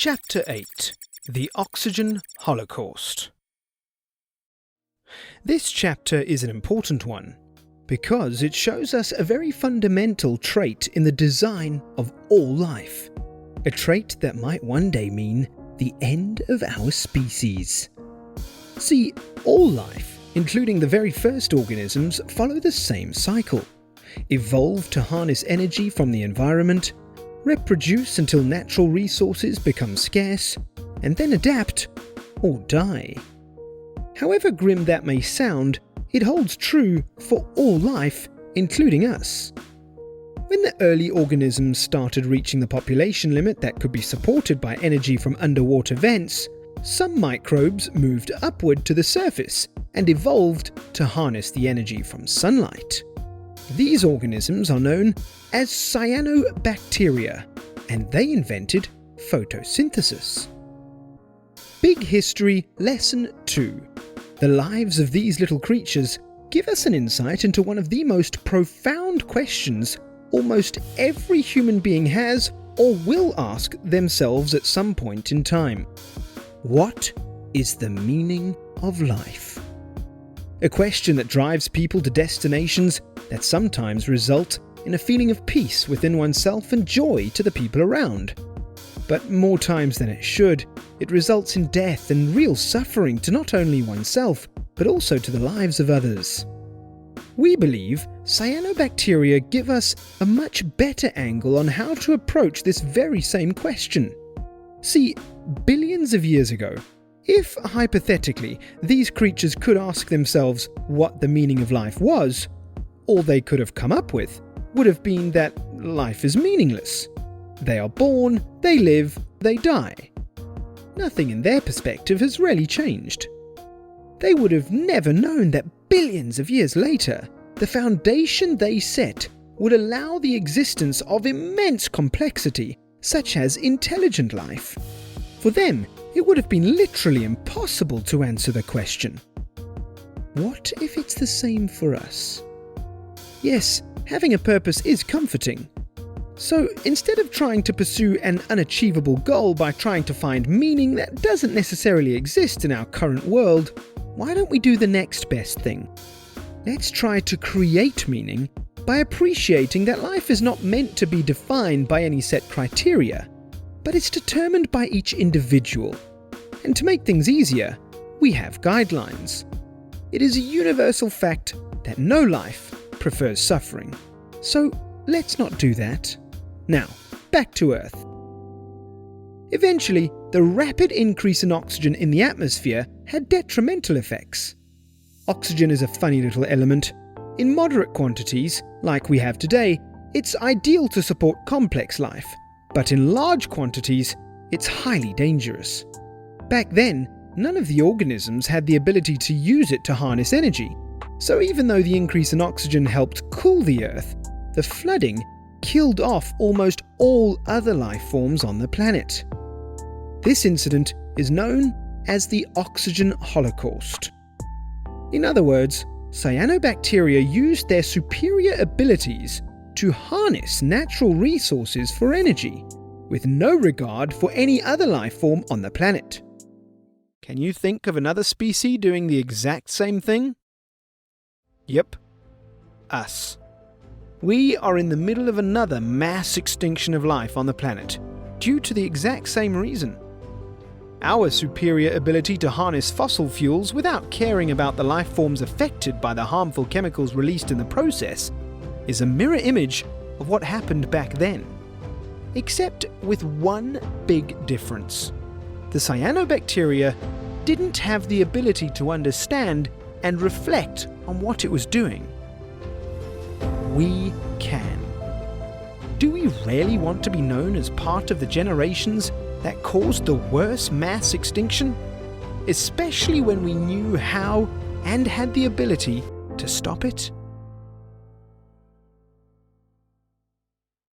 Chapter 8: The Oxygen Holocaust. This chapter is an important one because it shows us a very fundamental trait in the design of all life. A trait that might one day mean the end of our species. See, all life, including the very first organisms, follow the same cycle. Evolve to harness energy from the environment, reproduce until natural resources become scarce, and then adapt or die. However grim that may sound, it holds true for all life, including us. When the early organisms started reaching the population limit that could be supported by energy from underwater vents, some microbes moved upward to the surface and evolved to harness the energy from sunlight. These organisms are known as Cyanobacteria, and they invented photosynthesis. Big History Lesson 2. The lives of these little creatures give us an insight into one of the most profound questions almost every human being has or will ask themselves at some point in time. What is the meaning of life? A question that drives people to destinations that sometimes result in a feeling of peace within oneself and joy to the people around. But more times than it should, it results in death and real suffering to not only oneself, but also to the lives of others. We believe cyanobacteria give us a much better angle on how to approach this very same question. See, billions of years ago, if, hypothetically, these creatures could ask themselves what the meaning of life was, all they could have come up with would have been that life is meaningless. They are born, they live, they die. Nothing in their perspective has really changed. They would have never known that billions of years later, the foundation they set would allow the existence of immense complexity, such as intelligent life. For them, it would have been literally impossible to answer the question. What if it's the same for us? Yes, having a purpose is comforting. So instead of trying to pursue an unachievable goal by trying to find meaning that doesn't necessarily exist in our current world, why don't we do the next best thing? Let's try to create meaning by appreciating that life is not meant to be defined by any set criteria, but it's determined by each individual. And to make things easier, we have guidelines. It is a universal fact that no life prefers suffering. So let's not do that. Now, back to Earth. Eventually, the rapid increase in oxygen in the atmosphere had detrimental effects. Oxygen is a funny little element. In moderate quantities, like we have today, it's ideal to support complex life, but in large quantities, it's highly dangerous. Back then, none of the organisms had the ability to use it to harness energy. So even though the increase in oxygen helped cool the Earth, the flooding killed off almost all other life forms on the planet. This incident is known as the Oxygen Holocaust. In other words, cyanobacteria used their superior abilities to harness natural resources for energy, with no regard for any other life form on the planet. Can you think of another species doing the exact same thing? Yep, us. We are in the middle of another mass extinction of life on the planet, due to the exact same reason. Our superior ability to harness fossil fuels without caring about the life forms affected by the harmful chemicals released in the process is a mirror image of what happened back then. Except with one big difference. The cyanobacteria didn't have the ability to understand and reflect on what it was doing. We can. Do we really want to be known as part of the generations that caused the worst mass extinction? Especially when we knew how and had the ability to stop it?